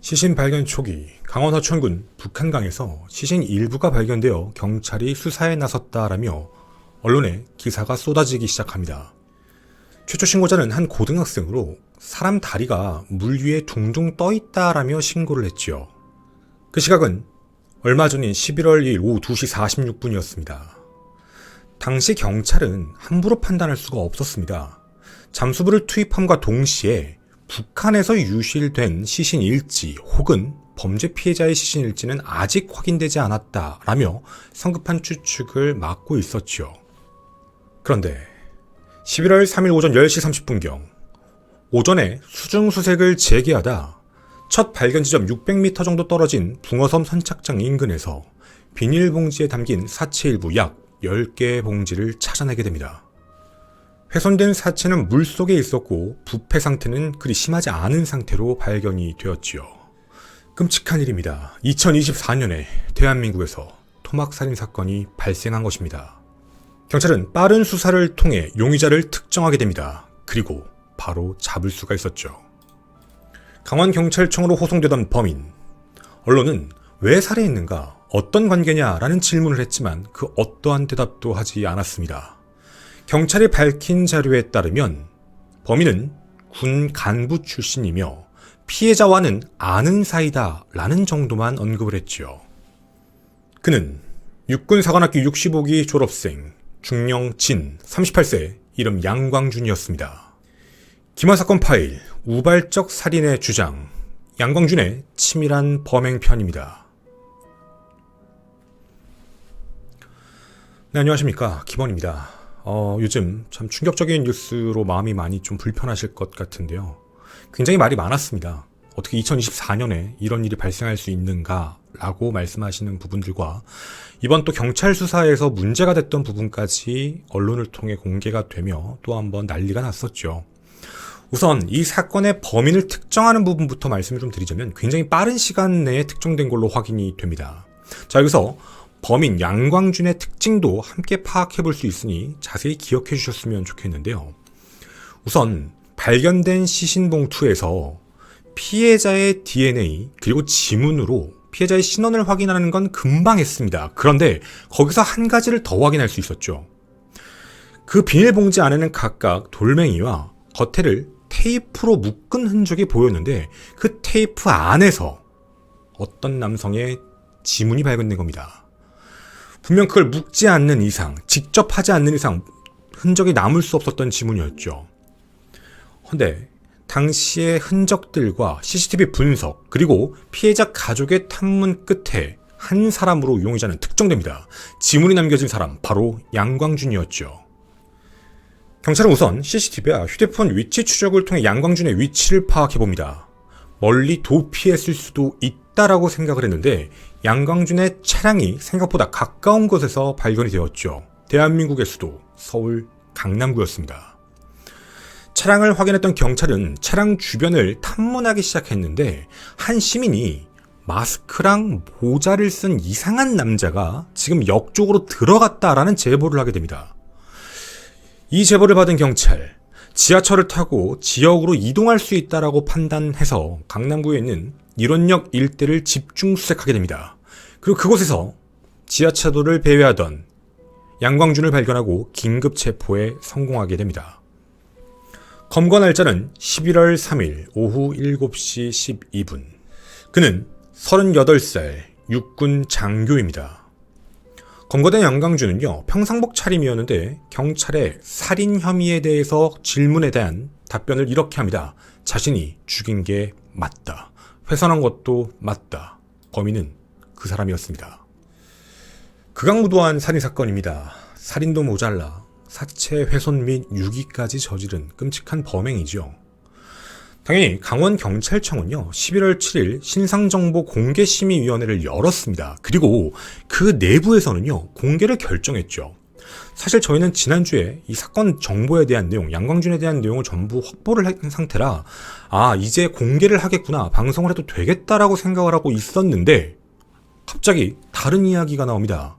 시신 발견 초기 강원 하천군 북한강에서 시신 일부가 발견되어 경찰이 수사에 나섰다라며 언론에 기사가 쏟아지기 시작합니다. 최초 신고자는 한 고등학생으로 사람 다리가 물 위에 둥둥 떠있다라며 신고를 했지요. 그 시각은 얼마 전인 11월 2일 오후 2시 46분이었습니다. 당시 경찰은 함부로 판단할 수가 없었습니다. 잠수부를 투입함과 동시에 북한에서 유실된 시신일지 혹은 범죄 피해자의 시신일지는 아직 확인되지 않았다라며 성급한 추측을 막고 있었죠. 그런데 11월 3일 오전 10시 30분경 오전에 수중수색을 재개하다 첫 발견 지점 600m 정도 떨어진 붕어섬 선착장 인근에서 비닐봉지에 담긴 사체 일부 약 10개의 봉지를 찾아내게 됩니다. 훼손된 사체는 물속에 있었고 부패 상태는 그리 심하지 않은 상태로 발견이 되었지요. 끔찍한 일입니다. 2024년에 대한민국에서 토막살인 사건이 발생한 것입니다. 경찰은 빠른 수사를 통해 용의자를 특정하게 됩니다. 그리고 바로 잡을 수가 있었죠. 강원경찰청으로 호송되던 범인. 언론은 왜 살해했는가, 어떤 관계냐라는 질문을 했지만 그 어떠한 대답도 하지 않았습니다. 경찰이 밝힌 자료에 따르면 범인은 군 간부 출신이며 피해자와는 아는 사이다 라는 정도만 언급을 했지요. 그는 육군사관학교 65기 졸업생 중령 진 38세 이름 양광준이었습니다. 김하 사건 파일, 우발적 살인의 주장, 양광준의 치밀한 범행편입니다. 네, 안녕하십니까. 김원입니다. 요즘 참 충격적인 뉴스로 마음이 많이 좀 불편하실 것 같은데요. 굉장히 말이 많았습니다. 어떻게 2024년에 이런 일이 발생할 수 있는가 라고 말씀하시는 부분들과 이번 또 경찰 수사에서 문제가 됐던 부분까지 언론을 통해 공개가 되며 또 한번 난리가 났었죠. 우선 이 사건의 범인을 특정하는 부분부터 말씀을 좀 드리자면 굉장히 빠른 시간 내에 특정된 걸로 확인이 됩니다. 자, 여기서 범인 양광준의 특징도 함께 파악해 볼 수 있으니 자세히 기억해 주셨으면 좋겠는데요. 우선 발견된 시신 봉투에서 피해자의 DNA 그리고 지문으로 피해자의 신원을 확인하는 건 금방 했습니다. 그런데 거기서 한 가지를 더 확인할 수 있었죠. 그 비닐봉지 안에는 각각 돌멩이와 겉에를 테이프로 묶은 흔적이 보였는데 그 테이프 안에서 어떤 남성의 지문이 발견된 겁니다. 분명 그걸 묶지 않는 이상, 직접 하지 않는 이상 흔적이 남을 수 없었던 지문이었죠. 그런데 당시의 흔적들과 CCTV 분석 그리고 피해자 가족의 탐문 끝에 한 사람으로 용의자는 특정됩니다. 지문이 남겨진 사람 바로 양광준이었죠. 경찰은 우선 CCTV와 휴대폰 위치 추적을 통해 양광준의 위치를 파악해봅니다. 멀리 도피했을 수도 있다라고 생각을 했는데 양광준의 차량이 생각보다 가까운 곳에서 발견이 되었죠. 대한민국의 수도 서울 강남구였습니다. 차량을 확인했던 경찰은 차량 주변을 탐문하기 시작했는데 한 시민이 마스크랑 모자를 쓴 이상한 남자가 지금 역 쪽으로 들어갔다라는 제보를 하게 됩니다. 이 제보를 받은 경찰, 지하철을 타고 지역으로 이동할 수 있다라고 판단해서 강남구에 있는 일원역 일대를 집중 수색하게 됩니다. 그리고 그곳에서 지하차도를 배회하던 양광준을 발견하고 긴급 체포에 성공하게 됩니다. 검거 날짜는 11월 3일 오후 7시 12분. 그는 38살 육군 장교입니다. 검거된 양광준은요, 평상복 차림이었는데 경찰의 살인 혐의에 대해서 질문에 대한 답변을 이렇게 합니다. 자신이 죽인 게 맞다. 훼손한 것도 맞다. 범인은 그 사람이었습니다. 극악무도한 살인사건입니다. 살인도 모자라 사체 훼손 및 유기까지 저지른 끔찍한 범행이죠. 당연히 강원경찰청은요 11월 7일 신상정보공개심의위원회를 열었습니다. 그리고 그 내부에서는요 공개를 결정했죠. 사실 저희는 지난주에 이 사건 정보에 대한 내용, 양광준에 대한 내용을 전부 확보를 한 상태라 이제 공개를 하겠구나, 방송을 해도 되겠다라고 생각을 하고 있었는데 갑자기 다른 이야기가 나옵니다.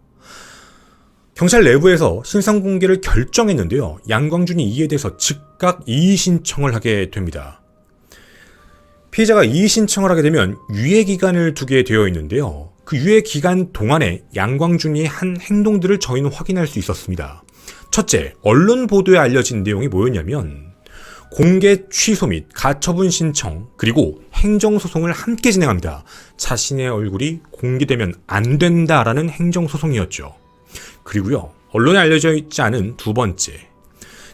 경찰 내부에서 신상 공개를 결정했는데요. 양광준이 이에 대해서 즉각 이의 신청을 하게 됩니다. 피해자가 이의 신청을 하게 되면 유예 기간을 두게 되어 있는데요. 그 유예 기간 동안에 양광준이 한 행동들을 저희는 확인할 수 있었습니다. 첫째, 언론 보도에 알려진 내용이 뭐였냐면 공개 취소 및 가처분 신청 그리고 행정소송을 함께 진행합니다. 자신의 얼굴이 공개되면 안 된다라는 행정소송이었죠. 그리고요, 언론에 알려져 있지 않은 두 번째,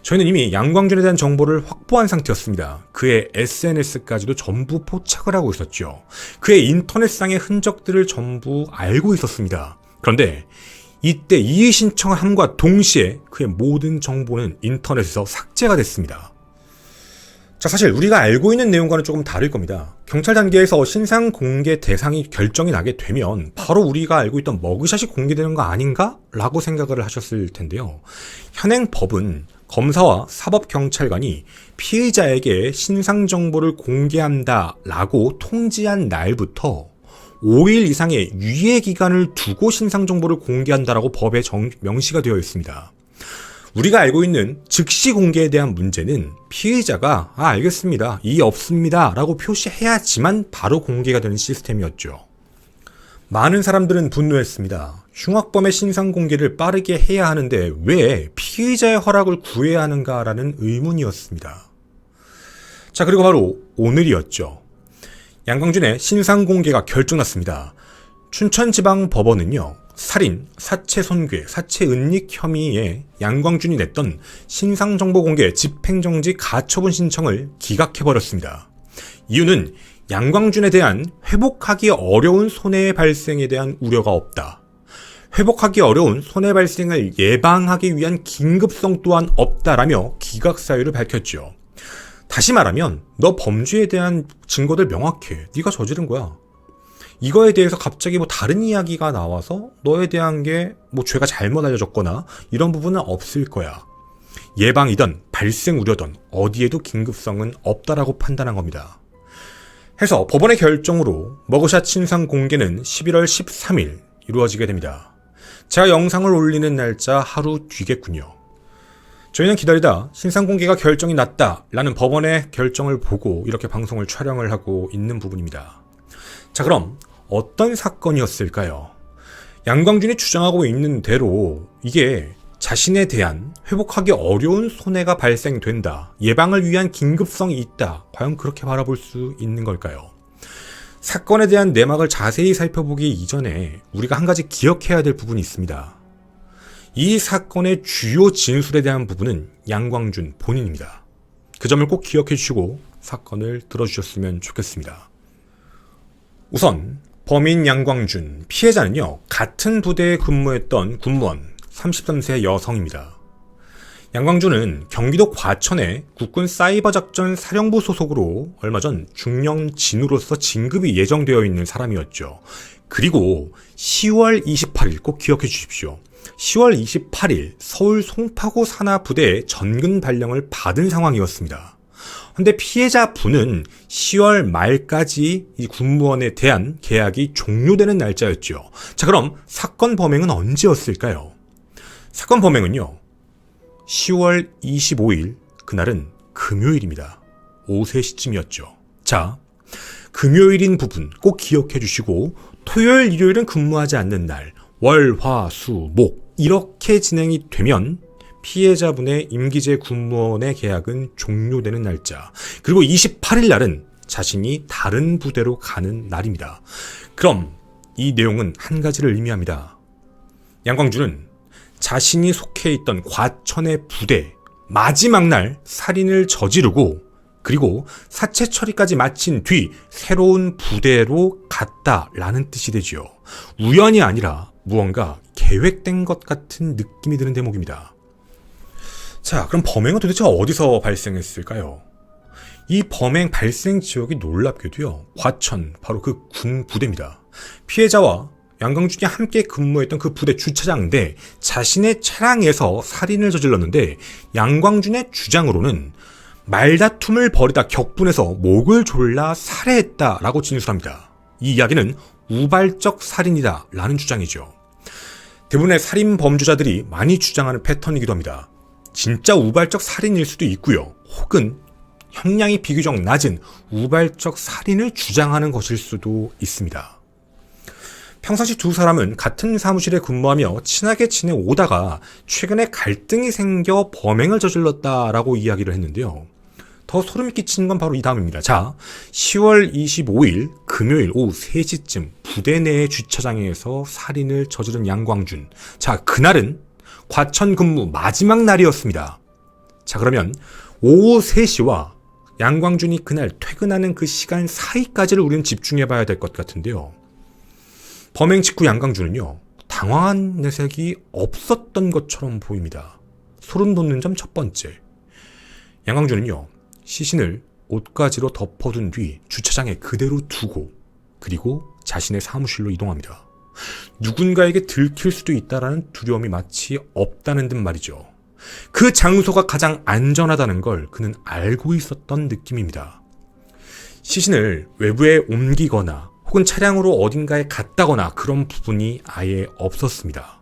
저희는 이미 양광준에 대한 정보를 확보한 상태였습니다. 그의 SNS까지도 전부 포착을 하고 있었죠. 그의 인터넷상의 흔적들을 전부 알고 있었습니다. 그런데 이때 이의 신청을 함과 동시에 그의 모든 정보는 인터넷에서 삭제가 됐습니다. 자, 사실 우리가 알고 있는 내용과는 조금 다를 겁니다. 경찰 단계에서 신상 공개 대상이 결정이 나게 되면 바로 우리가 알고 있던 머그샷이 공개되는 거 아닌가? 라고 생각을 하셨을 텐데요. 현행 법은 검사와 사법경찰관이 피의자에게 신상 정보를 공개한다라고 통지한 날부터 5일 이상의 유예 기간을 두고 신상 정보를 공개한다라고 법에 명시가 되어 있습니다. 우리가 알고 있는 즉시 공개에 대한 문제는 피의자가 알겠습니다, 이의 없습니다 라고 표시해야지만 바로 공개가 되는 시스템이었죠. 많은 사람들은 분노했습니다. 흉악범의 신상 공개를 빠르게 해야 하는데 왜 피의자의 허락을 구해야 하는가라는 의문이었습니다. 자, 그리고 바로 오늘이었죠. 양광준의 신상 공개가 결정났습니다. 춘천지방법원은요, 살인, 사체 손괴, 사체 은닉 혐의에 양광준이 냈던 신상정보 공개 집행정지 가처분 신청을 기각해버렸습니다. 이유는 양광준에 대한 회복하기 어려운 손해 발생에 대한 우려가 없다. 회복하기 어려운 손해 발생을 예방하기 위한 긴급성 또한 없다라며 기각 사유를 밝혔죠. 다시 말하면 너 범죄에 대한 증거들 명확해. 네가 저지른 거야. 이거에 대해서 갑자기 다른 이야기가 나와서 너에 대한 게 죄가 잘못 알려졌거나 이런 부분은 없을 거야. 예방이든 발생 우려든 어디에도 긴급성은 없다라고 판단한 겁니다. 해서 법원의 결정으로 머그샷 신상 공개는 11월 13일 이루어지게 됩니다. 제가 영상을 올리는 날짜 하루 뒤겠군요. 저희는 기다리다 신상 공개가 결정이 났다라는 법원의 결정을 보고 이렇게 방송을 촬영을 하고 있는 부분입니다. 자, 그럼 어떤 사건이었을까요? 양광준이 주장하고 있는 대로 이게 자신에 대한 회복하기 어려운 손해가 발생된다, 예방을 위한 긴급성이 있다, 과연 그렇게 바라볼 수 있는 걸까요? 사건에 대한 내막을 자세히 살펴보기 이전에 우리가 한 가지 기억해야 될 부분이 있습니다. 이 사건의 주요 진술에 대한 부분은 양광준 본인입니다. 그 점을 꼭 기억해 주시고 사건을 들어주셨으면 좋겠습니다. 우선 범인 양광준, 피해자는요, 같은 부대에 근무했던 군무원 33세 여성입니다. 양광준은 경기도 과천의 국군 사이버작전 사령부 소속으로 얼마 전 중령진우로서 진급이 예정되어 있는 사람이었죠. 그리고 10월 28일 꼭 기억해 주십시오. 10월 28일 서울 송파구 산하부대에 전근 발령을 받은 상황이었습니다. 근데 피해자분은 10월 말까지 이 군무원에 대한 계약이 종료되는 날짜였죠. 자, 그럼 사건 범행은 언제였을까요? 사건 범행은요, 10월 25일, 그날은 금요일입니다. 오후 3시쯤이었죠. 자, 금요일인 부분 꼭 기억해 주시고 토요일, 일요일은 근무하지 않는 날, 월, 화, 수, 목 이렇게 진행이 되면 피해자분의 임기제 군무원의 계약은 종료되는 날짜, 그리고 28일 날은 자신이 다른 부대로 가는 날입니다. 그럼 이 내용은 한 가지를 의미합니다. 양광준은 자신이 속해 있던 과천의 부대 마지막 날 살인을 저지르고 그리고 사체 처리까지 마친 뒤 새로운 부대로 갔다라는 뜻이 되지요. 우연이 아니라 무언가 계획된 것 같은 느낌이 드는 대목입니다. 자, 그럼 범행은 도대체 어디서 발생했을까요? 이 범행 발생 지역이 놀랍게도요, 과천, 바로 그 군 부대입니다. 피해자와 양광준이 함께 근무했던 그 부대 주차장인데 자신의 차량에서 살인을 저질렀는데 양광준의 주장으로는 말다툼을 벌이다 격분해서 목을 졸라 살해했다라고 진술합니다. 이 이야기는 우발적 살인이다 라는 주장이죠. 대부분의 살인 범죄자들이 많이 주장하는 패턴이기도 합니다. 진짜 우발적 살인일 수도 있고요. 혹은 형량이 비교적 낮은 우발적 살인을 주장하는 것일 수도 있습니다. 평상시 두 사람은 같은 사무실에 근무하며 친하게 지내오다가 최근에 갈등이 생겨 범행을 저질렀다라고 이야기를 했는데요. 더 소름이 끼치는 건 바로 이 다음입니다. 자, 10월 25일 금요일 오후 3시쯤 부대 내의 주차장에서 살인을 저지른 양광준. 자, 그날은 과천 근무 마지막 날이었습니다. 자, 그러면 오후 3시와 양광준이 그날 퇴근하는 그 시간 사이까지를 우리는 집중해봐야 될 것 같은데요. 범행 직후 양광준은요, 당황한 내색이 없었던 것처럼 보입니다. 소름 돋는 점 첫 번째. 양광준은요, 시신을 옷가지로 덮어둔 뒤 주차장에 그대로 두고 그리고 자신의 사무실로 이동합니다. 누군가에게 들킬 수도 있다라는 두려움이 마치 없다는 듯 말이죠. 그 장소가 가장 안전하다는 걸 그는 알고 있었던 느낌입니다. 시신을 외부에 옮기거나 혹은 차량으로 어딘가에 갔다거나 그런 부분이 아예 없었습니다.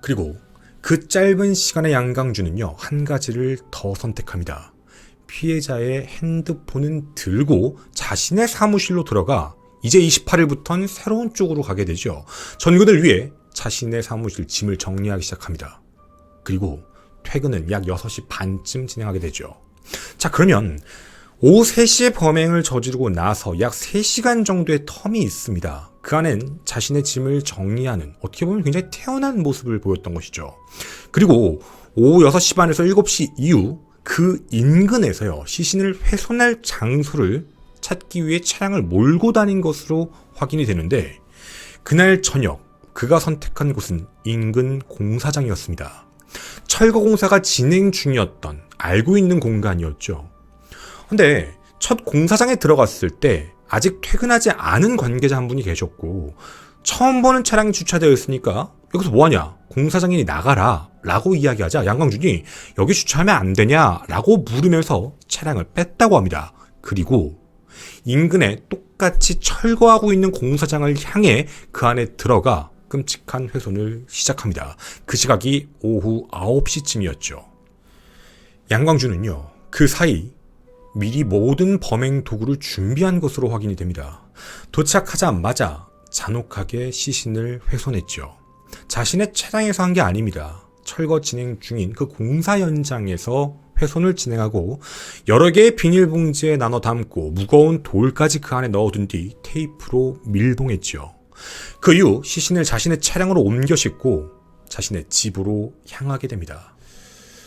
그리고 그 짧은 시간에 양광준은요, 한 가지를 더 선택합니다. 피해자의 핸드폰은 들고 자신의 사무실로 들어가 이제 28일부터는 새로운 쪽으로 가게 되죠. 전근을 위해 자신의 사무실 짐을 정리하기 시작합니다. 그리고 퇴근은 약 6시 반쯤 진행하게 되죠. 자, 그러면 오후 3시에 범행을 저지르고 나서 약 3시간 정도의 텀이 있습니다. 그 안엔 자신의 짐을 정리하는, 어떻게 보면 굉장히 태연한 모습을 보였던 것이죠. 그리고 오후 6시 반에서 7시 이후 그 인근에서요, 시신을 훼손할 장소를 찾기 위해 차량을 몰고 다닌 것으로 확인이 되는데, 그날 저녁 그가 선택한 곳은 인근 공사장이었습니다. 철거 공사가 진행 중이었던, 알고 있는 공간이었죠. 근데 첫 공사장에 들어갔을 때 아직 퇴근하지 않은 관계자 한 분이 계셨고, 처음 보는 차량이 주차되어 있으니까 여기서 뭐하냐, 공사장인이 나가라 라고 이야기하자 양광준이 여기 주차하면 안 되냐 라고 물으면서 차량을 뺐다고 합니다. 그리고 인근에 똑같이 철거하고 있는 공사장을 향해 그 안에 들어가 끔찍한 훼손을 시작합니다. 그 시각이 오후 9시쯤이었죠. 양광준은요, 그 사이 미리 모든 범행 도구를 준비한 것으로 확인이 됩니다. 도착하자마자 잔혹하게 시신을 훼손했죠. 자신의 차량에서 한 게 아닙니다. 철거 진행 중인 그 공사 현장에서 훼손을 진행하고 여러 개의 비닐봉지에 나눠 담고 무거운 돌까지 그 안에 넣어둔 뒤 테이프로 밀봉했죠. 그 이후 시신을 자신의 차량으로 옮겨 싣고 자신의 집으로 향하게 됩니다.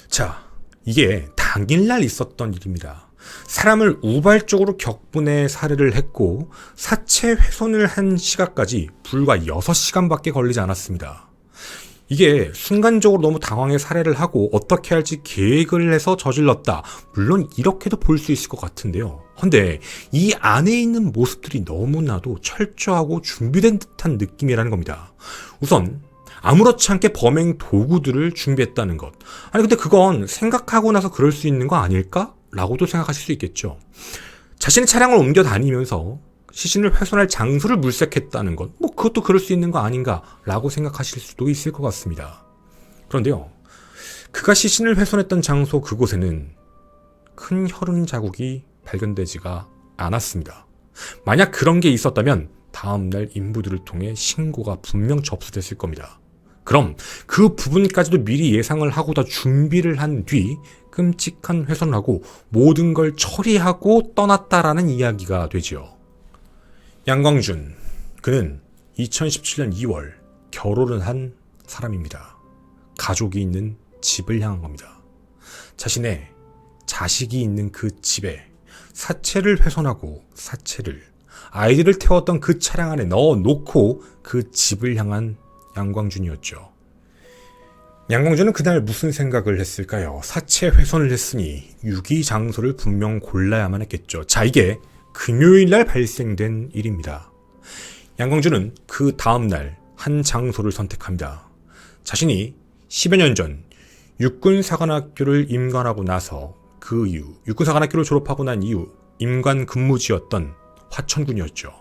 자, 이게 당일날 있었던 일입니다. 사람을 우발적으로 격분해 살해를 했고 사체 훼손을 한 시각까지 불과 6시간밖에 걸리지 않았습니다. 이게 순간적으로 너무 당황해 살해를 하고 어떻게 할지 계획을 해서 저질렀다, 물론 이렇게도 볼 수 있을 것 같은데요. 근데 이 안에 있는 모습들이 너무나도 철저하고 준비된 듯한 느낌이라는 겁니다. 우선 아무렇지 않게 범행 도구들을 준비했다는 것. 아니 근데 그건 생각하고 나서 그럴 수 있는 거 아닐까? 라고도 생각하실 수 있겠죠. 자신의 차량을 옮겨 다니면서 시신을 훼손할 장소를 물색했다는 것, 그것도 그럴 수 있는 거 아닌가 라고 생각하실 수도 있을 것 같습니다. 그런데요, 그가 시신을 훼손했던 장소 그곳에는 큰 혈흔 자국이 발견되지가 않았습니다. 만약 그런 게 있었다면 다음날 인부들을 통해 신고가 분명 접수됐을 겁니다. 그럼 그 부분까지도 미리 예상을 하고 다 준비를 한 뒤 끔찍한 훼손을 하고 모든 걸 처리하고 떠났다라는 이야기가 되지요. 양광준, 그는 2017년 2월 결혼을 한 사람입니다. 가족이 있는 집을 향한 겁니다. 자신의 자식이 있는 그 집에 사체를 훼손하고 사체를, 아이들을 태웠던 그 차량 안에 넣어놓고 그 집을 향한 양광준이었죠. 양광준은 그날 무슨 생각을 했을까요? 사체 훼손을 했으니 유기 장소를 분명 골라야만 했겠죠. 자, 이게 금요일날 발생된 일입니다. 양광준은 그 다음날 한 장소를 선택합니다. 자신이 10여 년 전 육군사관학교를 임관하고 나서 그 이후 육군사관학교를 졸업하고 난 이후 임관 근무지였던 화천군이었죠.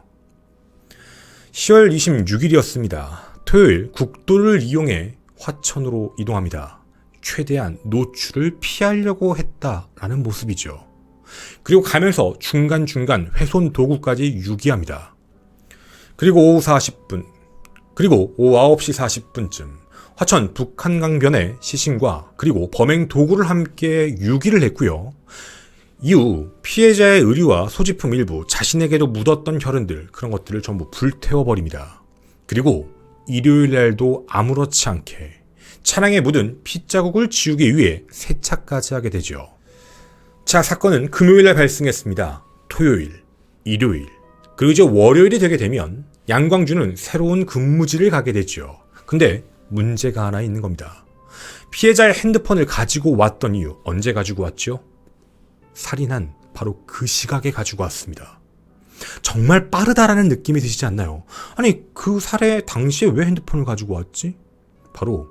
10월 26일이었습니다. 토요일 국도를 이용해 화천으로 이동합니다. 최대한 노출을 피하려고 했다라는 모습이죠. 그리고 가면서 중간중간 훼손 도구까지 유기합니다. 그리고 오후 40분, 그리고 오후 9시 40분쯤 화천 북한강변에 시신과 그리고 범행 도구를 함께 유기를 했고요. 이후 피해자의 의류와 소지품 일부, 자신에게도 묻었던 혈흔들, 그런 것들을 전부 불태워버립니다. 그리고 일요일 날도 아무렇지 않게 차량에 묻은 핏자국을 지우기 위해 세차까지 하게 되죠. 자, 사건은 금요일날 발생했습니다. 토요일, 일요일, 그리고 이제 월요일이 되게 되면 양광주는 새로운 근무지를 가게 되죠. 근데 문제가 하나 있는 겁니다. 피해자의 핸드폰을 가지고 왔던 이유, 언제 가지고 왔죠? 살인한 바로 그 시각에 가지고 왔습니다. 정말 빠르다라는 느낌이 드시지 않나요? 아니, 그 살해 당시에 왜 핸드폰을 가지고 왔지? 바로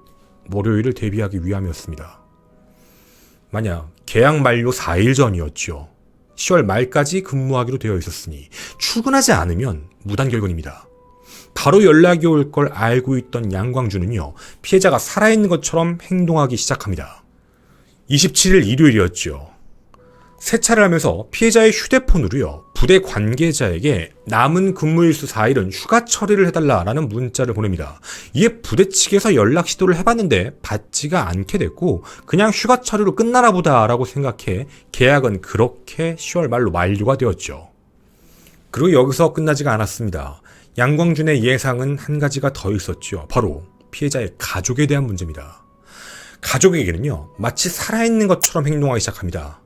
월요일을 대비하기 위함이었습니다. 만약 계약 만료 4일 전이었죠. 10월 말까지 근무하기로 되어 있었으니 출근하지 않으면 무단결근입니다. 바로 연락이 올 걸 알고 있던 양광주는요, 피해자가 살아있는 것처럼 행동하기 시작합니다. 27일 일요일이었죠. 세차를 하면서 피해자의 휴대폰으로요, 부대 관계자에게 남은 근무일수 4일은 휴가 처리를 해달라라는 문자를 보냅니다. 이에 부대 측에서 연락 시도를 해봤는데 받지가 않게 됐고 그냥 휴가 처리로 끝나나 보다라고 생각해 계약은 그렇게 10월 말로 만료가 되었죠. 그리고 여기서 끝나지가 않았습니다. 양광준의 예상은 한 가지가 더 있었죠. 바로 피해자의 가족에 대한 문제입니다. 가족에게는요, 마치 살아있는 것처럼 행동하기 시작합니다.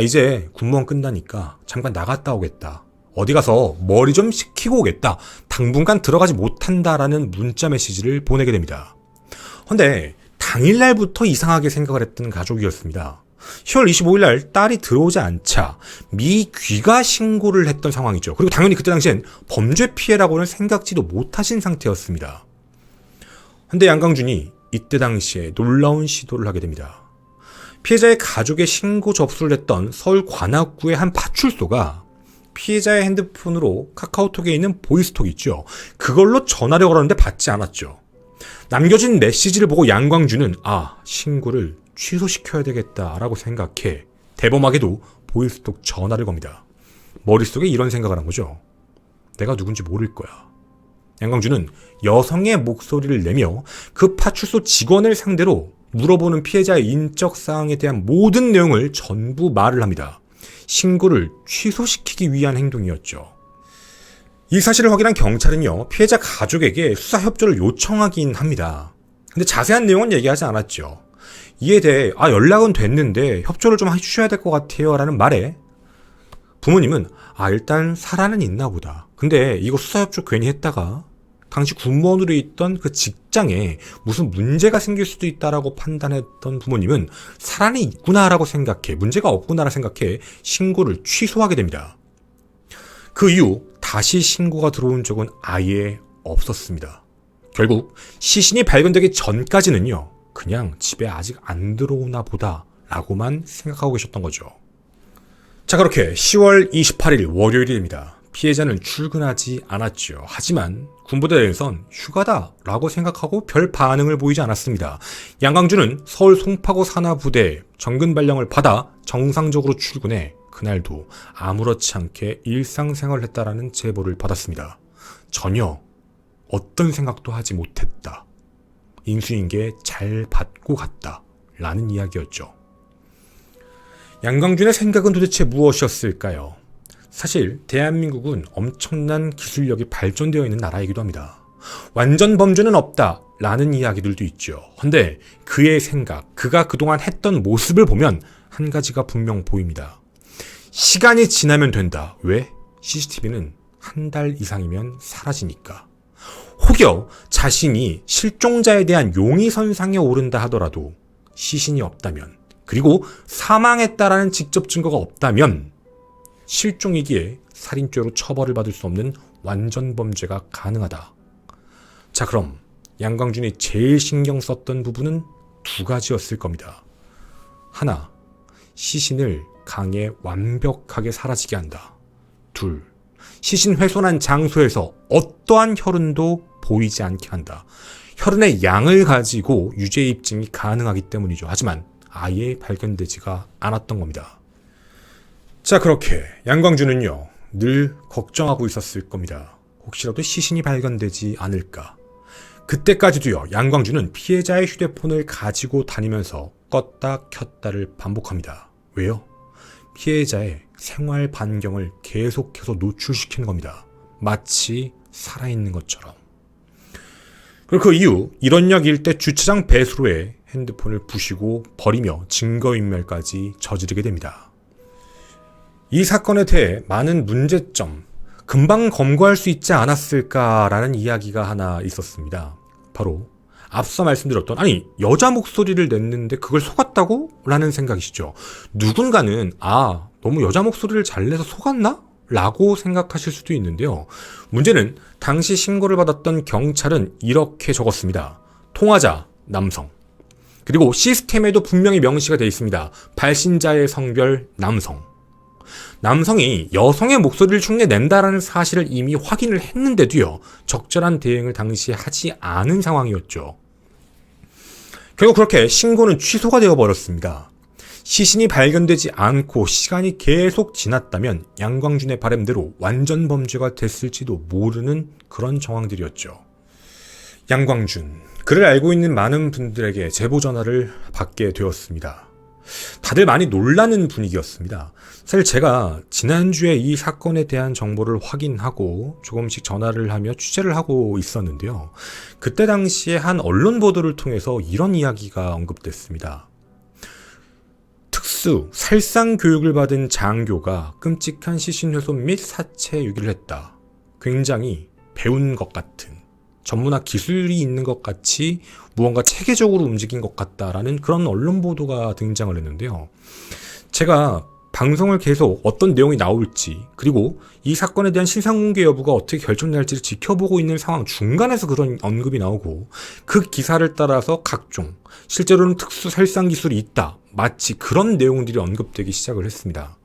이제 군무원 끝나니까 잠깐 나갔다 오겠다. 어디 가서 머리 좀 식히고 오겠다. 당분간 들어가지 못한다라는 문자 메시지를 보내게 됩니다. 근데 당일날부터 이상하게 생각을 했던 가족이었습니다. 10월 25일날 딸이 들어오지 않자 미귀가 신고를 했던 상황이죠. 그리고 당연히 그때 당시엔 범죄 피해라고는 생각지도 못하신 상태였습니다. 근데 양광준이 이때 당시에 놀라운 시도를 하게 됩니다. 피해자의 가족의 신고 접수를 했던 서울 관악구의 한 파출소가 피해자의 핸드폰으로 카카오톡에 있는 보이스톡 있죠. 그걸로 전화를 걸었는데 받지 않았죠. 남겨진 메시지를 보고 양광준은 신고를 취소시켜야 되겠다라고 생각해 대범하게도 보이스톡 전화를 겁니다. 머릿속에 이런 생각을 한 거죠. 내가 누군지 모를 거야. 양광준은 여성의 목소리를 내며 그 파출소 직원을 상대로 물어보는 피해자의 인적 사항에 대한 모든 내용을 전부 말을 합니다. 신고를 취소시키기 위한 행동이었죠. 이 사실을 확인한 경찰은요, 피해자 가족에게 수사 협조를 요청하긴 합니다. 근데 자세한 내용은 얘기하지 않았죠. 이에 대해 연락은 됐는데 협조를 좀 해주셔야 될 것 같아요 라는 말에 부모님은 일단 살아는 있나 보다. 근데 이거 수사 협조 괜히 했다가 당시 군무원으로 있던 그 직장에 무슨 문제가 생길 수도 있다라고 판단했던 부모님은 살아는 있구나라고 생각해, 문제가 없구나라 생각해 신고를 취소하게 됩니다. 그 이후 다시 신고가 들어온 적은 아예 없었습니다. 결국 시신이 발견되기 전까지는요, 그냥 집에 아직 안 들어오나 보다 라고만 생각하고 계셨던 거죠. 자, 그렇게 10월 28일 월요일입니다. 피해자는 출근하지 않았죠. 하지만 군부대에선 휴가다 라고 생각하고 별 반응을 보이지 않았습니다. 양광준은 서울 송파구 산하부대 정근 발령을 받아 정상적으로 출근해 그날도 아무렇지 않게 일상생활을 했다라는 제보를 받았습니다. 전혀 어떤 생각도 하지 못했다. 인수인계 잘 받고 갔다 라는 이야기였죠. 양광준의 생각은 도대체 무엇이었을까요? 사실 대한민국은 엄청난 기술력이 발전되어 있는 나라이기도 합니다. 완전 범죄는 없다 라는 이야기들도 있죠. 근데 그의 생각, 그가 그동안 했던 모습을 보면 한 가지가 분명 보입니다. 시간이 지나면 된다. 왜? CCTV는 한 달 이상이면 사라지니까. 혹여 자신이 실종자에 대한 용의선상에 오른다 하더라도 시신이 없다면, 그리고 사망했다라는 직접 증거가 없다면 실종이기에 살인죄로 처벌을 받을 수 없는 완전 범죄가 가능하다. 자, 그럼 양광준이 제일 신경 썼던 부분은 두 가지였을 겁니다. 하나, 시신을 강에 완벽하게 사라지게 한다. 둘, 시신 훼손한 장소에서 어떠한 혈흔도 보이지 않게 한다. 혈흔의 양을 가지고 유죄 입증이 가능하기 때문이죠. 하지만 아예 발견되지가 않았던 겁니다. 자, 그렇게 양광준은요, 늘 걱정하고 있었을 겁니다. 혹시라도 시신이 발견되지 않을까. 그때까지도요, 양광준은 피해자의 휴대폰을 가지고 다니면서 껐다 켰다를 반복합니다. 왜요? 피해자의 생활 반경을 계속해서 노출시키는 겁니다. 마치 살아있는 것처럼. 그리고 그 이후 이런역 일대 주차장 배수로에 핸드폰을 부시고 버리며 증거인멸까지 저지르게 됩니다. 이 사건에 대해 많은 문제점, 금방 검거할 수 있지 않았을까라는 이야기가 하나 있었습니다. 바로 앞서 말씀드렸던, 아니 여자 목소리를 냈는데 그걸 속았다고? 라는 생각이시죠. 누군가는 너무 여자 목소리를 잘 내서 속았나? 라고 생각하실 수도 있는데요. 문제는 당시 신고를 받았던 경찰은 이렇게 적었습니다. 통화자 남성. 그리고 시스템에도 분명히 명시가 되어 있습니다. 발신자의 성별 남성. 남성이 여성의 목소리를 흉내낸다라는 사실을 이미 확인을 했는데도요, 적절한 대응을 당시에 하지 않은 상황이었죠. 결국 그렇게 신고는 취소가 되어버렸습니다. 시신이 발견되지 않고 시간이 계속 지났다면 양광준의 바람대로 완전 범죄가 됐을지도 모르는 그런 정황들이었죠. 양광준, 그를 알고 있는 많은 분들에게 제보 전화를 받게 되었습니다. 다들 많이 놀라는 분위기였습니다. 사실 제가 지난주에 이 사건에 대한 정보를 확인하고 조금씩 전화를 하며 취재를 하고 있었는데요. 그때 당시에 한 언론 보도를 통해서 이런 이야기가 언급됐습니다. 특수 살상 교육을 받은 장교가 끔찍한 시신 훼손 및 사체 유기를 했다. 굉장히 배운 것 같은, 전문학 기술이 있는 것 같이 무언가 체계적으로 움직인 것 같다라는 그런 언론 보도가 등장을 했는데요. 제가 방송을 계속 어떤 내용이 나올지, 그리고 이 사건에 대한 신상 공개 여부가 어떻게 결정날지를 지켜보고 있는 상황 중간에서 그런 언급이 나오고, 그 기사를 따라서 각종 실제로는 특수 살상 기술이 있다, 마치 그런 내용들이 언급되기 시작을 했습니다.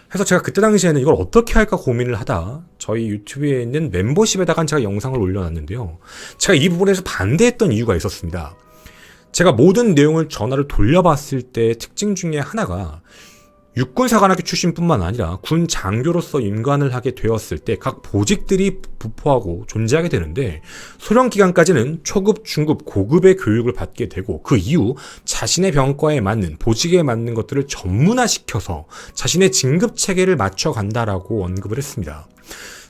그래서 제가 그때 당시에는 이걸 어떻게 할까 고민을 하다 저희 유튜브에 있는 멤버십에다가 제가 영상을 올려놨는데요. 제가 이 부분에서 반대했던 이유가 있었습니다. 제가 모든 내용을 전화를 돌려봤을 때 특징 중에 하나가, 육군사관학교 출신뿐만 아니라 군 장교로서 임관을 하게 되었을 때 각 보직들이 부포하고 존재하게 되는데, 소령 기간까지는 초급, 중급, 고급의 교육을 받게 되고, 그 이후 자신의 병과에 맞는, 보직에 맞는 것들을 전문화시켜서 자신의 진급 체계를 맞춰간다라고 언급을 했습니다.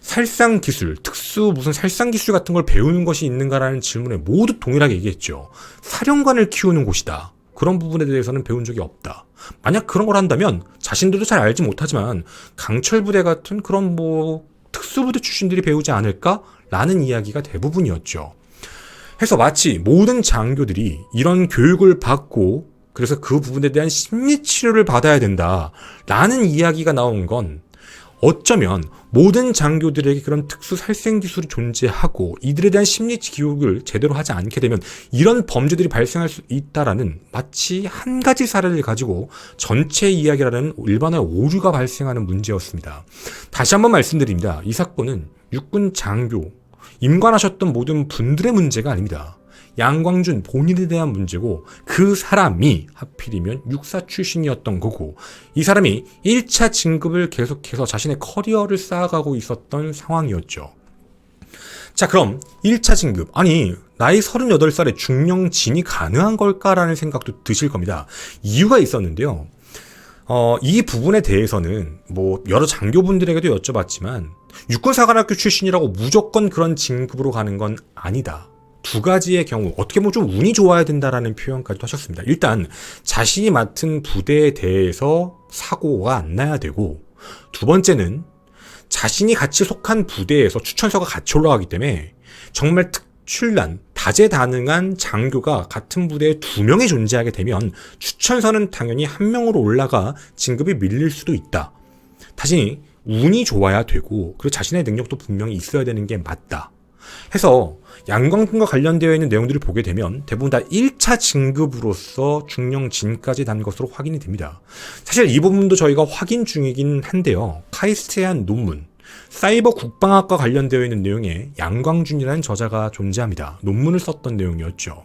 살상 기술, 특수 무슨 살상 기술 같은 걸 배우는 것이 있는가라는 질문에 모두 동일하게 얘기했죠. 사령관을 키우는 곳이다. 그런 부분에 대해서는 배운 적이 없다. 만약 그런 걸 한다면 자신들도 잘 알지 못하지만 강철부대 같은 그런 특수부대 출신들이 배우지 않을까라는 이야기가 대부분이었죠. 해서 마치 모든 장교들이 이런 교육을 받고 그래서 그 부분에 대한 심리치료를 받아야 된다라는 이야기가 나온 건, 어쩌면 모든 장교들에게 그런 특수 살생 기술이 존재하고 이들에 대한 심리 교육을 제대로 하지 않게 되면 이런 범죄들이 발생할 수 있다라는, 마치 한 가지 사례를 가지고 전체 이야기라는 일반화의 오류가 발생하는 문제였습니다. 다시 한번 말씀드립니다. 이 사건은 육군 장교, 임관하셨던 모든 분들의 문제가 아닙니다. 양광준 본인에 대한 문제고, 그 사람이 하필이면 육사 출신이었던 거고, 이 사람이 1차 진급을 계속해서 자신의 커리어를 쌓아가고 있었던 상황이었죠. 자, 그럼 1차 진급, 아니 나이 38살에 중령진이 가능한 걸까라는 생각도 드실 겁니다. 이유가 있었는데요. 이 부분에 대해서는 여러 장교분들에게도 여쭤봤지만, 육군사관학교 출신이라고 무조건 그런 진급으로 가는 건 아니다. 두 가지의 경우, 어떻게 보면 좀 운이 좋아야 된다라는 표현까지도 하셨습니다. 일단 자신이 맡은 부대에 대해서 사고가 안 나야 되고, 두 번째는 자신이 같이 속한 부대에서 추천서가 같이 올라가기 때문에 정말 특출난 다재다능한 장교가 같은 부대에 2명이 존재하게 되면 추천서는 당연히 1명으로 올라가 진급이 밀릴 수도 있다. 다시 운이 좋아야 되고, 그리고 자신의 능력도 분명히 있어야 되는 게 맞다 해서 양광준과 관련되어 있는 내용들을 보게 되면 대부분 다 1차 진급으로서 중령진까지 단 것으로 확인이 됩니다. 사실 이 부분도 저희가 확인 중이긴 한데요. 카이스트의 한 논문, 사이버 국방학과 관련되어 있는 내용에 양광준이라는 저자가 존재합니다. 논문을 썼던 내용이었죠.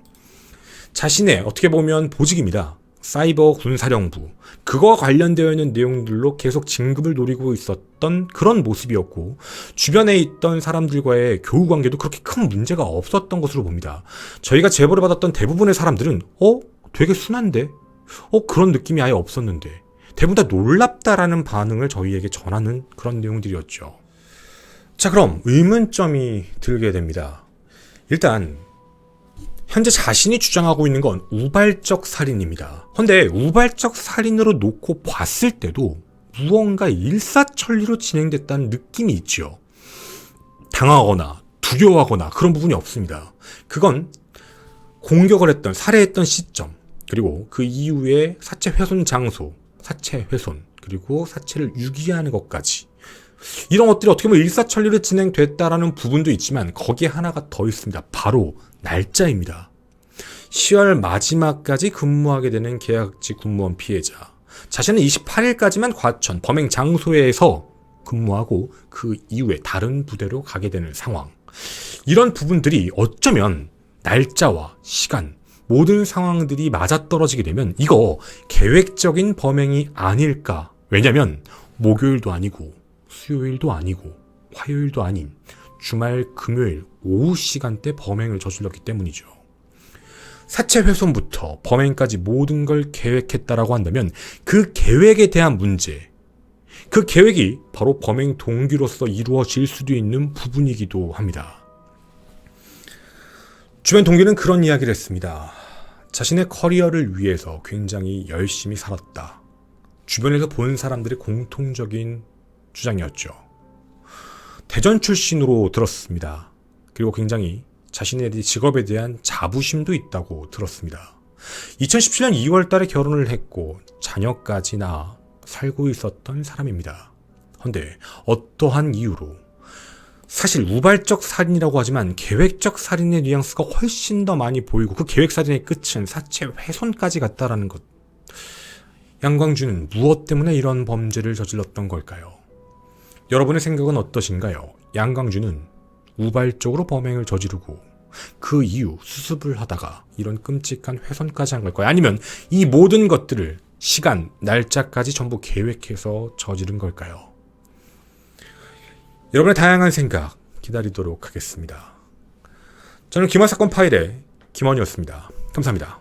자신의 어떻게 보면 보직입니다. 사이버 군사령부, 그거와 관련되어 있는 내용들로 계속 진급을 노리고 있었던 그런 모습이었고, 주변에 있던 사람들과의 교우 관계도 그렇게 큰 문제가 없었던 것으로 봅니다. 저희가 제보를 받았던 대부분의 사람들은 되게 순한데? 그런 느낌이 아예 없었는데, 대부분 다 놀랍다라는 반응을 저희에게 전하는 그런 내용들이었죠. 자, 그럼 의문점이 들게 됩니다. 일단 현재 자신이 주장하고 있는 건 우발적 살인입니다. 근데 우발적 살인으로 놓고 봤을 때도 무언가 일사천리로 진행됐다는 느낌이 있죠. 당하거나 두려워하거나 그런 부분이 없습니다. 그건 공격을 했던, 살해했던 시점, 그리고 그 이후에 사체 훼손 장소, 사체 훼손, 그리고 사체를 유기하는 것까지, 이런 것들이 어떻게 보면 일사천리로 진행됐다라는 부분도 있지만 거기에 하나가 더 있습니다. 바로 날짜입니다. 10월 마지막까지 근무하게 되는 계약직 군무원 피해자. 자신은 28일까지만 과천 범행 장소에서 근무하고 그 이후에 다른 부대로 가게 되는 상황. 이런 부분들이 어쩌면 날짜와 시간, 모든 상황들이 맞아떨어지게 되면 이거 계획적인 범행이 아닐까. 왜냐면 목요일도 아니고 수요일도 아니고 화요일도 아닌 주말 금요일 오후 시간대 범행을 저질렀기 때문이죠. 사체 훼손부터 범행까지 모든 걸 계획했다라고 한다면 그 계획에 대한 문제, 그 계획이 바로 범행 동기로서 이루어질 수도 있는 부분이기도 합니다. 주변 동기는 그런 이야기를 했습니다. 자신의 커리어를 위해서 굉장히 열심히 살았다. 주변에서 본 사람들의 공통적인 주장이었죠. 대전 출신으로 들었습니다. 그리고 굉장히 자신의 직업에 대한 자부심도 있다고 들었습니다. 2017년 2월 달에 결혼을 했고 자녀까지 낳아 살고 있었던 사람입니다. 그런데 어떠한 이유로, 사실 우발적 살인이라고 하지만 계획적 살인의 뉘앙스가 훨씬 더 많이 보이고 그 계획살인의 끝은 사체 훼손까지 갔다라는 것. 양광주는 무엇 때문에 이런 범죄를 저질렀던 걸까요? 여러분의 생각은 어떠신가요? 양광주는 우발적으로 범행을 저지르고 그 이후 수습을 하다가 이런 끔찍한 훼손까지 한 걸까요? 아니면 이 모든 것들을 시간, 날짜까지 전부 계획해서 저지른 걸까요? 여러분의 다양한 생각 기다리도록 하겠습니다. 저는 김원 사건 파일의 김원이었습니다. 감사합니다.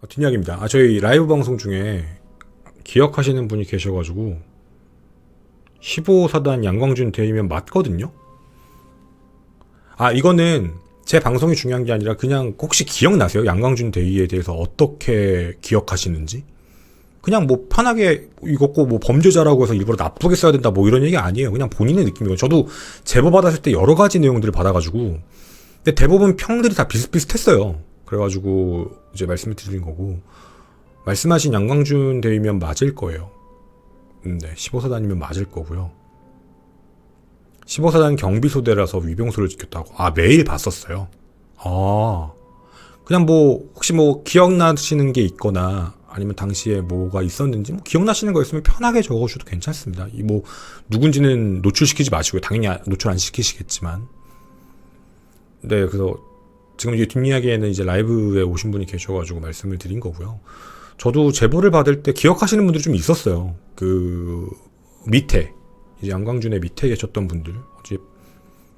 뒷이야기입니다. 저희 라이브 방송 중에 기억하시는 분이 계셔가지고 15사단 양광준 대위면 맞거든요? 이거는 제 방송이 중요한 게 아니라 그냥 혹시 기억나세요? 양광준 대위에 대해서 어떻게 기억하시는지? 그냥 뭐 편하게 이거 꼭 뭐 범죄자라고 해서 일부러 나쁘게 써야 된다 뭐 이런 얘기 아니에요. 그냥 본인의 느낌이에요. 저도 제보 받았을 때 여러 가지 내용들을 받아가지고 근데 대부분 평들이 다 비슷비슷했어요. 그래가지고 이제 말씀을 드린 거고, 말씀하신 양광준 대위면 맞을 거예요. 네, 15사단이면 맞을 거고요. 15사단 경비소대라서 위병소를 지켰다고. 매일 봤었어요. 그냥 뭐 혹시 뭐 기억나시는 게 있거나 아니면 당시에 뭐가 있었는지 뭐 기억나시는 거 있으면 편하게 적어주셔도 괜찮습니다. 뭐 누군지는 노출시키지 마시고요. 당연히 노출 안 시키시겠지만. 네, 그래서 지금 이제 뒷이야기에는 이제 라이브에 오신 분이 계셔가지고 말씀을 드린 거고요. 저도 제보를 받을 때 기억하시는 분들이 좀 있었어요. 그 밑에 이제 양광준의 밑에 계셨던 분들, 어제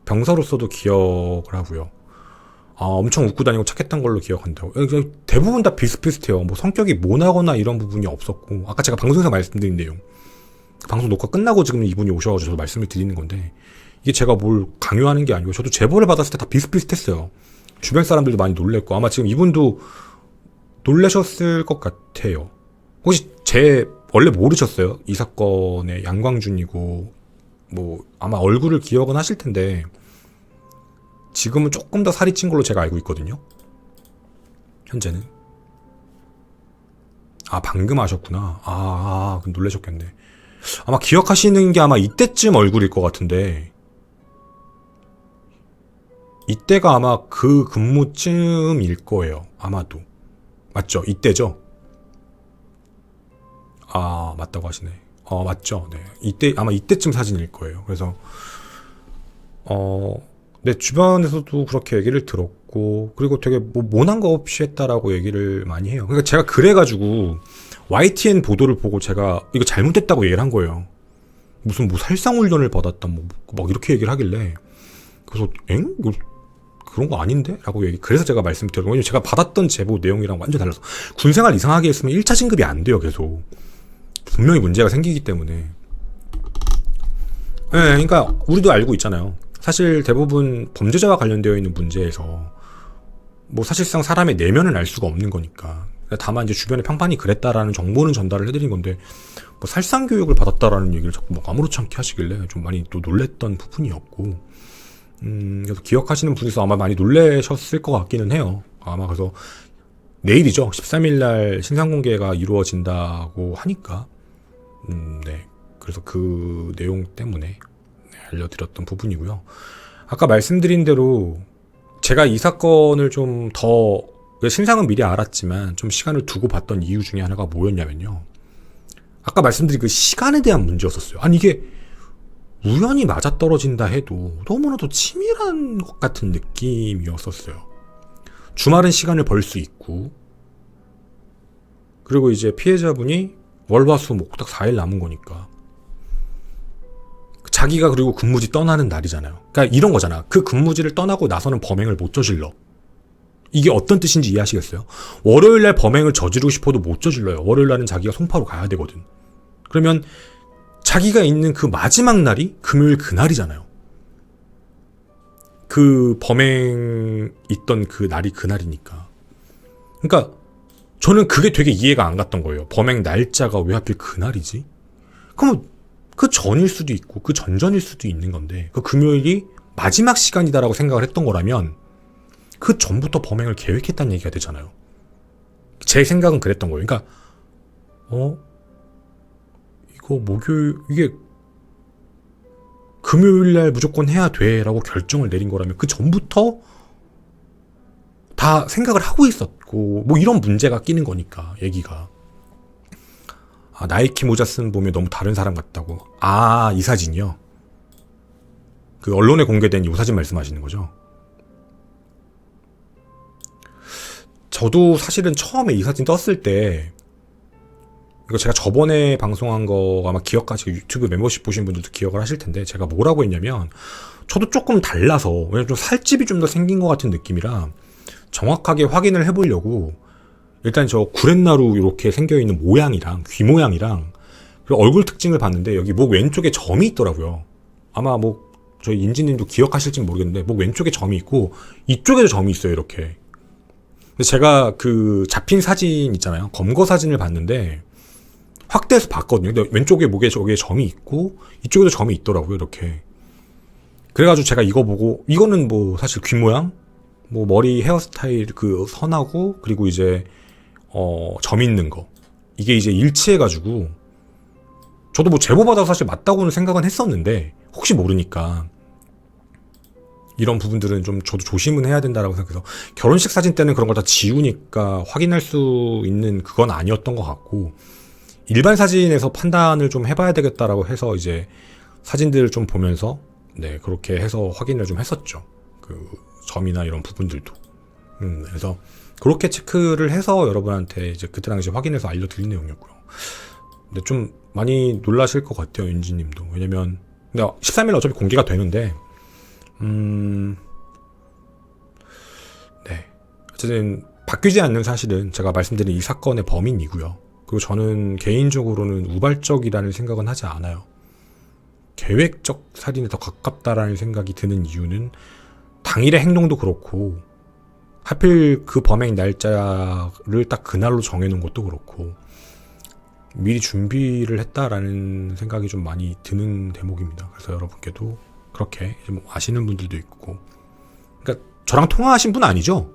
병사로서도 기억을 하고요. 엄청 웃고 다니고 착했던 걸로 기억한다고. 대부분 다 비슷비슷해요. 뭐 성격이 모나거나 이런 부분이 없었고, 아까 제가 방송에서 말씀드린 내용, 방송 녹화 끝나고 지금 이분이 오셔가지고 저도 말씀을 드리는 건데, 이게 제가 뭘 강요하는 게 아니고 저도 제보를 받았을 때 다 비슷비슷했어요. 주변 사람들도 많이 놀랬고, 아마 지금 이분도 놀라셨을 것 같아요. 혹시 원래 모르셨어요? 이 사건의 양광준이고, 뭐 아마 얼굴을 기억은 하실 텐데 지금은 조금 더 살이 찐 걸로 제가 알고 있거든요. 현재는. 방금 아셨구나. 그럼 놀라셨겠네. 아마 기억하시는 게 아마 이때쯤 얼굴일 것 같은데, 이때가 아마 그 근무쯤일 거예요. 아마도. 맞죠? 이때죠? 맞다고 하시네. 맞죠? 네. 아마 이때쯤 사진일 거예요. 그래서, 내 주변에서도 그렇게 얘기를 들었고, 그리고 되게 뭐 모난 거 없이 했다라고 얘기를 많이 해요. 그러니까 제가 그래가지고 YTN 보도를 보고 제가 이거 잘못됐다고 얘기를 한 거예요. 무슨 뭐 살상훈련을 받았다 뭐 막 이렇게 얘기를 하길래, 그래서 엥? 이거 그런 거 아닌데? 라고 그래서 제가 말씀드렸고, 왜냐면 제가 받았던 제보 내용이랑 완전 달라서 군생활 이상하게 했으면 1차 진급이 안 돼요. 계속 분명히 문제가 생기기 때문에. 네, 그러니까 우리도 알고 있잖아요. 사실 대부분 범죄자와 관련되어 있는 문제에서 뭐 사실상 사람의 내면을 알 수가 없는 거니까, 다만 이제 주변에 평판이 그랬다라는 정보는 전달을 해드린 건데, 뭐 살상 교육을 받았다라는 얘기를 자꾸 막 아무렇지 않게 하시길래 좀 많이 또 놀랬던 부분이었고, 그래서 기억하시는 분께서 아마 많이 놀라셨을 것 같기는 해요. 아마 그래서 내일이죠. 13일날 신상공개가 이루어진다고 하니까, 네. 그래서 그 내용 때문에 알려드렸던 부분이고요. 아까 말씀드린 대로 제가 이 사건을 좀 더, 신상은 미리 알았지만 좀 시간을 두고 봤던 이유 중에 하나가 뭐였냐면요. 아까 말씀드린 그 시간에 대한 문제였었어요. 아니 이게 우연히 맞아떨어진다 해도 너무나도 치밀한 것 같은 느낌이었었어요. 주말은 시간을 벌 수 있고, 그리고 이제 피해자분이 월화수목 딱 4일 남은 거니까 자기가 그리고 근무지 떠나는 날이잖아요. 그러니까 이런 거잖아. 그 근무지를 떠나고 나서는 범행을 못 저질러. 이게 어떤 뜻인지 이해하시겠어요? 월요일날 범행을 저지르고 싶어도 못 저질러요. 월요일날은 자기가 송파로 가야 되거든. 그러면 자기가 있는 그 마지막 날이 금요일 그날이잖아요. 그 범행 있던 그 날이 그날이니까. 그러니까 저는 그게 되게 이해가 안 갔던 거예요. 범행 날짜가 왜 하필 그날이지? 그러면 그 전일 수도 있고 그 전전일 수도 있는 건데, 그 금요일이 마지막 시간이다라고 생각을 했던 거라면 그 전부터 범행을 계획했다는 얘기가 되잖아요. 제 생각은 그랬던 거예요. 그러니까 이거 목요일, 이게 금요일날 무조건 해야 돼라고 결정을 내린 거라면 그 전부터 다 생각을 하고 있었고, 뭐 이런 문제가 끼는 거니까, 얘기가. 아, 나이키 모자 쓴 봄에 너무 다른 사람 같다고. 아, 이 사진이요? 그 언론에 공개된 이 사진 말씀하시는 거죠? 저도 사실은 처음에 이 사진 떴을 때, 이거 제가 저번에 방송한 거 아마 기억하시고 유튜브 멤버십 보신 분들도 기억을 하실 텐데, 제가 뭐라고 했냐면, 저도 조금 달라서, 왜냐면 좀 살집이 좀 더 생긴 것 같은 느낌이라 정확하게 확인을 해보려고 일단 저 구렛나루 이렇게 생겨있는 모양이랑 귀 모양이랑 그리고 얼굴 특징을 봤는데, 여기 목 왼쪽에 점이 있더라고요. 아마 뭐 저희 인지님도 기억하실지는 모르겠는데 목 왼쪽에 점이 있고 이쪽에도 점이 있어요. 이렇게. 근데 제가 그 잡힌 사진 있잖아요. 검거 사진을 봤는데 확대해서 봤거든요. 근데 왼쪽에 목에 저기에 점이 있고 이쪽에도 점이 있더라고요. 이렇게. 그래가지고 제가 이거 보고, 이거는 뭐 사실 귀 모양, 뭐 머리 헤어스타일 그 선하고, 그리고 이제 점 있는 거, 이게 이제 일치해가지고, 저도 뭐 제보받아서 사실 맞다고는 생각은 했었는데 혹시 모르니까 이런 부분들은 좀 저도 조심은 해야 된다라고 생각해서, 결혼식 사진 때는 그런 걸 다 지우니까 확인할 수 있는 그건 아니었던 것 같고, 일반 사진에서 판단을 좀 해봐야 되겠다라고 해서 이제 사진들을 좀 보면서, 네, 그렇게 해서 확인을 좀 했었죠. 그 점이나 이런 부분들도. 그래서 그렇게 체크를 해서 여러분한테 이제 그때 당시 확인해서 알려드린 내용이었고요. 근데 좀 많이 놀라실 것 같아요, 윤지님도. 왜냐면 근데 13일 어차피 공개가 되는데, 네, 어쨌든 바뀌지 않는 사실은 제가 말씀드린 이 사건의 범인이고요. 그리고 저는 개인적으로는 우발적이라는 생각은 하지 않아요. 계획적 살인에 더 가깝다라는 생각이 드는 이유는, 당일의 행동도 그렇고 하필 그 범행 날짜를 딱 그날로 정해놓은 것도 그렇고 미리 준비를 했다라는 생각이 좀 많이 드는 대목입니다. 그래서 여러분께도 그렇게 이제 뭐 아시는 분들도 있고, 그러니까 저랑 통화하신 분 아니죠?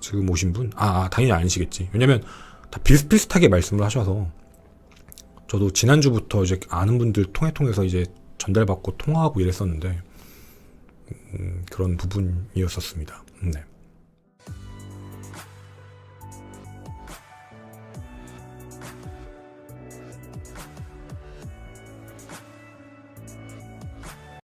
지금 오신 분? 당연히 아니시겠지. 왜냐면 다 비슷비슷하게 말씀을 하셔서 저도 지난주부터 이제 아는 분들 통해서 이제 전달받고 통화하고 이랬었는데, 그런 부분이었었습니다. 네.